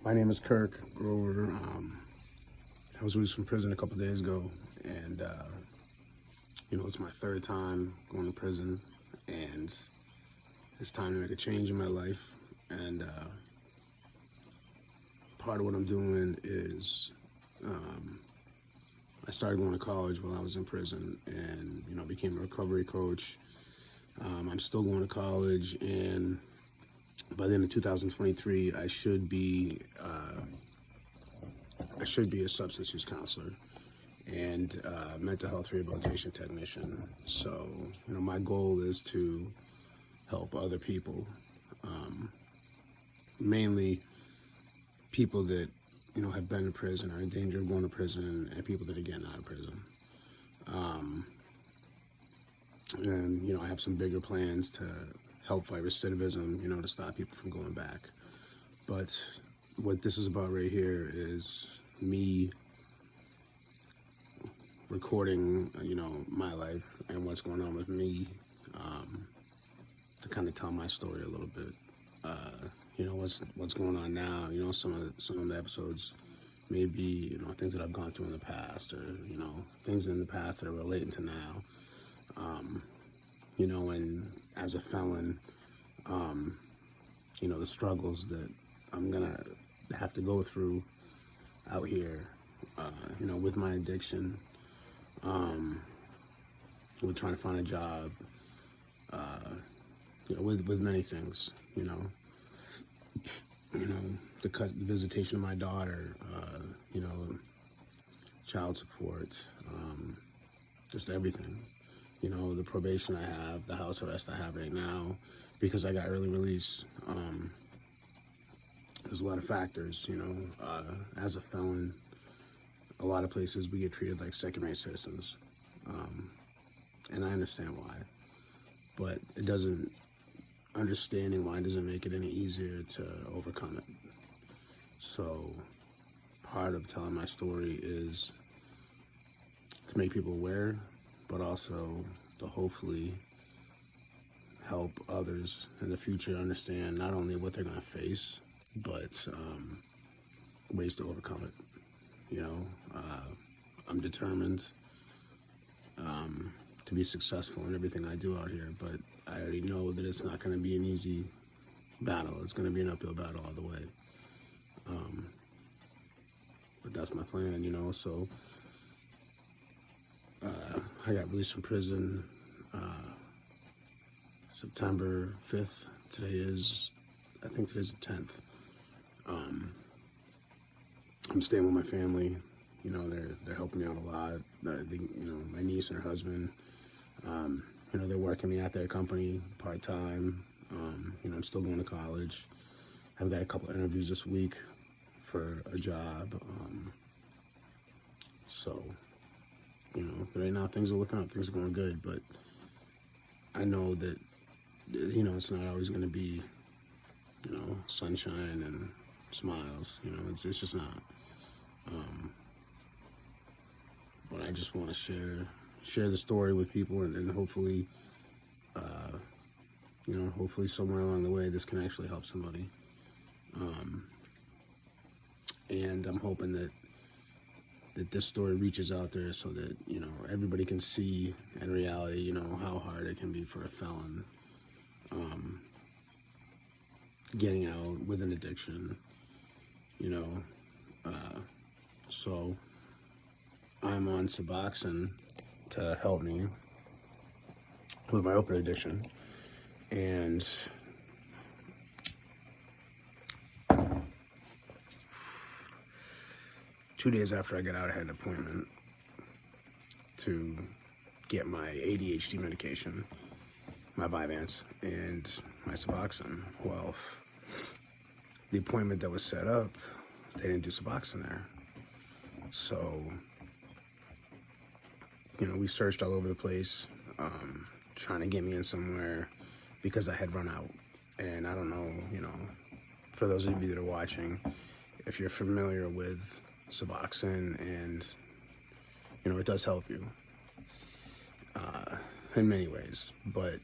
My name is Kirk Grover. I was released from prison a couple days ago, and it's my third time going to prison, and it's time to make a change in my life. And part of what I'm doing is I started going to college while I was in prison, and became a recovery coach. I'm still going to college, and by the end of 2023, I should be a substance use counselor and mental health rehabilitation technician. So, my goal is to help other people, mainly people that have been to prison or in danger of going to prison, and people that are getting out of prison. And I have some bigger plans to help fight recidivism, to stop people from going back. But what this is about right here is me recording, my life and what's going on with me, to kind of tell my story a little bit. What's going on now. Some of the episodes may be, things that I've gone through in the past, or things in the past that are relating to now. And as a felon, the struggles that I'm gonna have to go through out here, with my addiction, with trying to find a job, with many things, the visitation of my daughter, child support, just everything. The probation I have, the house arrest I have right now, because I got early release. There's a lot of factors, as a felon, a lot of places we get treated like second-rate citizens. And I understand why, but understanding why doesn't make it any easier to overcome it. So part of telling my story is to make people aware, but also to hopefully help others in the future understand not only what they're going to face, but ways to overcome it. I'm determined to be successful in everything I do out here, but I already know that it's not going to be an easy battle. It's going to be an uphill battle all the way. But that's my plan, so I got released from prison September 5th. I think today's the 10th. I'm staying with my family. They're helping me out a lot. My niece and her husband, they're working me at their company part-time. I'm still going to college. I've got a couple of interviews this week for a job. So, right now things are looking up. Things are going good, but I know that, it's not always going to be, sunshine and smiles. It's just not. But I just want to share the story with people, and hopefully, hopefully somewhere along the way this can actually help somebody. And I'm hoping that this story reaches out there so that, everybody can see in reality, how hard it can be for a felon, getting out with an addiction, so I'm on Suboxone to help me with my opiate addiction, and 2 days after I got out, I had an appointment to get my ADHD medication, my Vyvanse, and my Suboxone. Well, the appointment that was set up, they didn't do Suboxone there. So, we searched all over the place, trying to get me in somewhere because I had run out. And I don't know, for those of you that are watching, if you're familiar with Suboxone, and, it does help you in many ways. But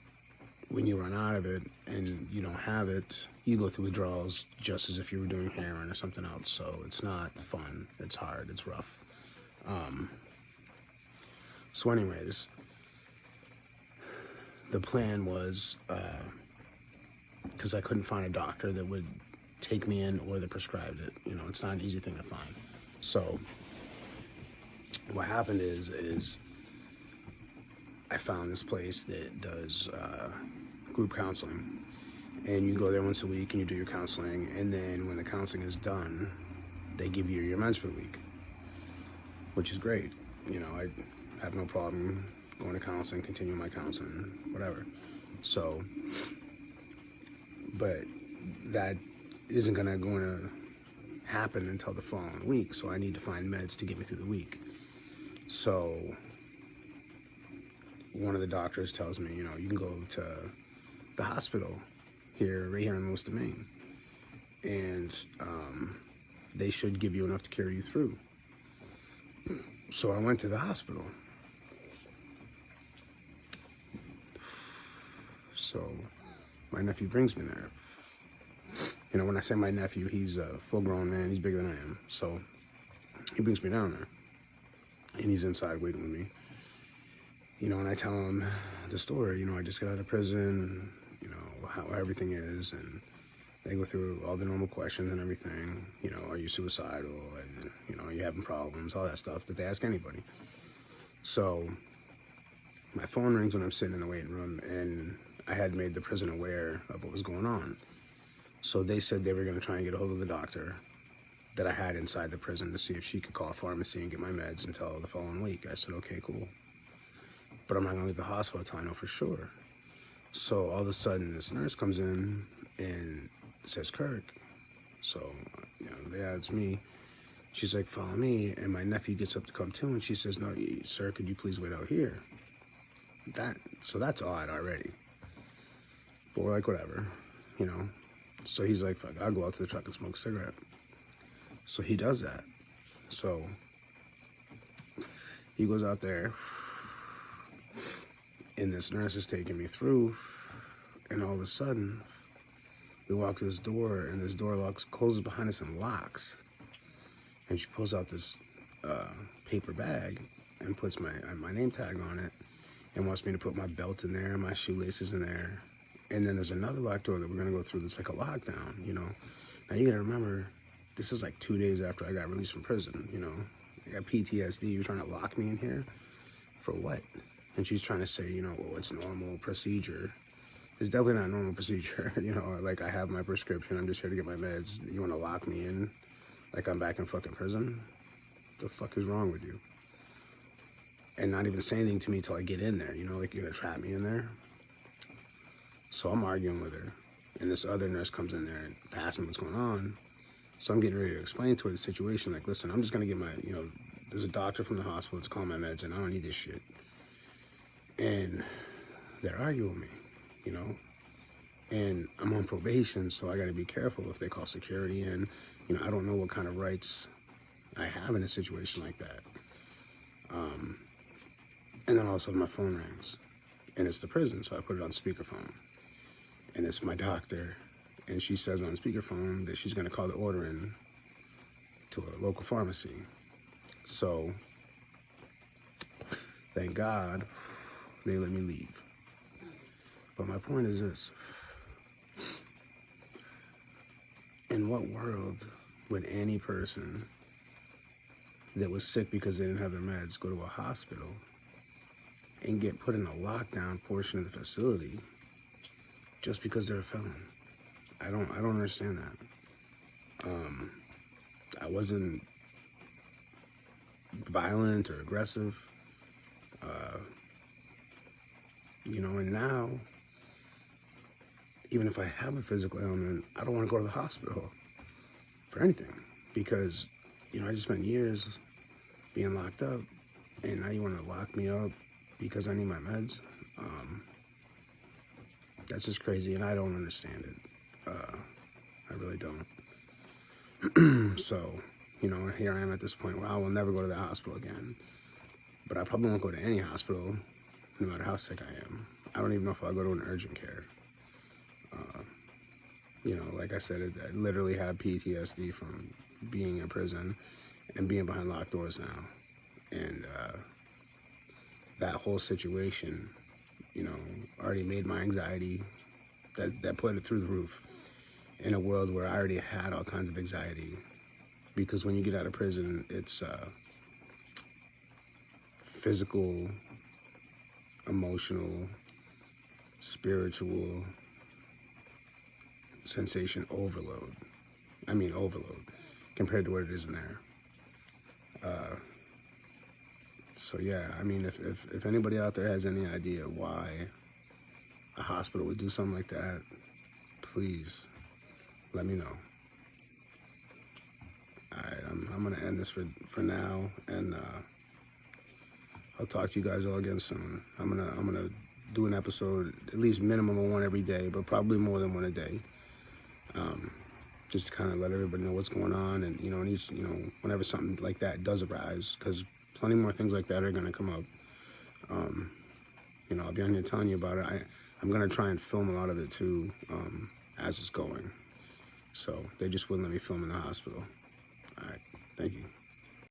when you run out of it and you don't have it, you go through withdrawals just as if you were doing heroin or something else. So it's not fun. It's hard. It's rough. So anyways, the plan was, because I couldn't find a doctor that would take me in or that prescribed it. You know, it's not an easy thing to find. So what happened is I found this place that does group counseling. And you go there once a week and you do your counseling. And then when the counseling is done, they give you your meds for the week, which is great. You know, I have no problem going to counseling, continuing my counseling, whatever. So, but that isn't going to happen until the following week. So I need to find meds to get me through the week. So one of the doctors tells me, you know, you can go to the hospital right here in Lewiston, Maine, and they should give you enough to carry you through. So I went to the hospital. So my nephew brings me there. You know, when I say my nephew, he's a full-grown man. He's bigger than I am. So he brings me down there, and he's inside waiting with me. You know, and I tell him the story. You know, I just got out of prison. You know, how everything is, and they go through all the normal questions and everything. You know, are you suicidal? And, you know, are you having problems? All that stuff that they ask anybody. So my phone rings when I'm sitting in the waiting room, and I had made the prison aware of what was going on. So they said they were going to try and get a hold of the doctor that I had inside the prison to see if she could call a pharmacy and get my meds until the following week. I said, okay, cool. But I'm not going to leave the hospital until I know for sure. So all of a sudden, this nurse comes in and says, Kirk. So, you know, yeah, it's me. She's like, follow me. And my nephew gets up to come too, and she says, no, sir, could you please wait out here? So that's odd already. But we're like, whatever, you know. So he's like, fuck, I'll go out to the truck and smoke a cigarette. So he does that. So he goes out there, and this nurse is taking me through, and all of a sudden, we walk to this door, and this door closes behind us and locks. And she pulls out this paper bag and puts my name tag on it, and wants me to put my belt in there, my shoelaces in there. And then there's another locked door that we're gonna go through that's like a lockdown, you know. Now you gotta remember, this is like 2 days after I got released from prison, you know. I got PTSD, you're trying to lock me in here? For what? And she's trying to say, you know, well, it's normal procedure. It's definitely not a normal procedure, you know, like I have my prescription, I'm just here to get my meds. You wanna lock me in like I'm back in fucking prison? The fuck is wrong with you? And not even say anything to me till I get in there, you know, like you're gonna trap me in there? So I'm arguing with her, and this other nurse comes in there and asks me what's going on. So I'm getting ready to explain to her the situation, like, listen, I'm just gonna get my, you know, there's a doctor from the hospital that's calling my meds, and I don't need this shit. And they're arguing with me, you know, and I'm on probation, so I gotta be careful if they call security in. You know, I don't know what kind of rights I have in a situation like that. And then all of a sudden my phone rings, and it's the prison, so I put it on speakerphone. And it's my doctor, and she says on speakerphone that she's gonna call the order in to a local pharmacy. So, thank God they let me leave. But my point is this. In what world would any person that was sick because they didn't have their meds go to a hospital and get put in a lockdown portion of the facility just because they're a felon? I don't understand that. I wasn't violent or aggressive, you know, and now, even if I have a physical ailment, I don't want to go to the hospital for anything because, you know, I just spent years being locked up, and now you want to lock me up because I need my meds? That's just crazy, and I don't understand it. I really don't. So, you know, here I am at this point where I will never go to the hospital again. But I probably won't go to any hospital, no matter how sick I am. I don't even know if I'll go to an urgent care. You know, like I said, I literally have PTSD from being in prison and being behind locked doors now. And that whole situation, you know, already made my anxiety, that put it through the roof in a world where I already had all kinds of anxiety. Because when you get out of prison, it's physical, emotional, spiritual sensation overload. I mean overload compared to what it is in there. So yeah, I mean, if anybody out there has any idea why a hospital would do something like that, please let me know. Alright, I'm gonna end this for now, and I'll talk to you guys all again soon. I'm gonna do an episode, at least minimum of one every day, but probably more than one a day. Just to kind of let everybody know what's going on, and you know, whenever something like that does arise, because plenty more things like that are gonna come up. You know, I'll be on here telling you about it. I'm gonna try and film a lot of it too, as it's going. So they just wouldn't let me film in the hospital. All right, thank you.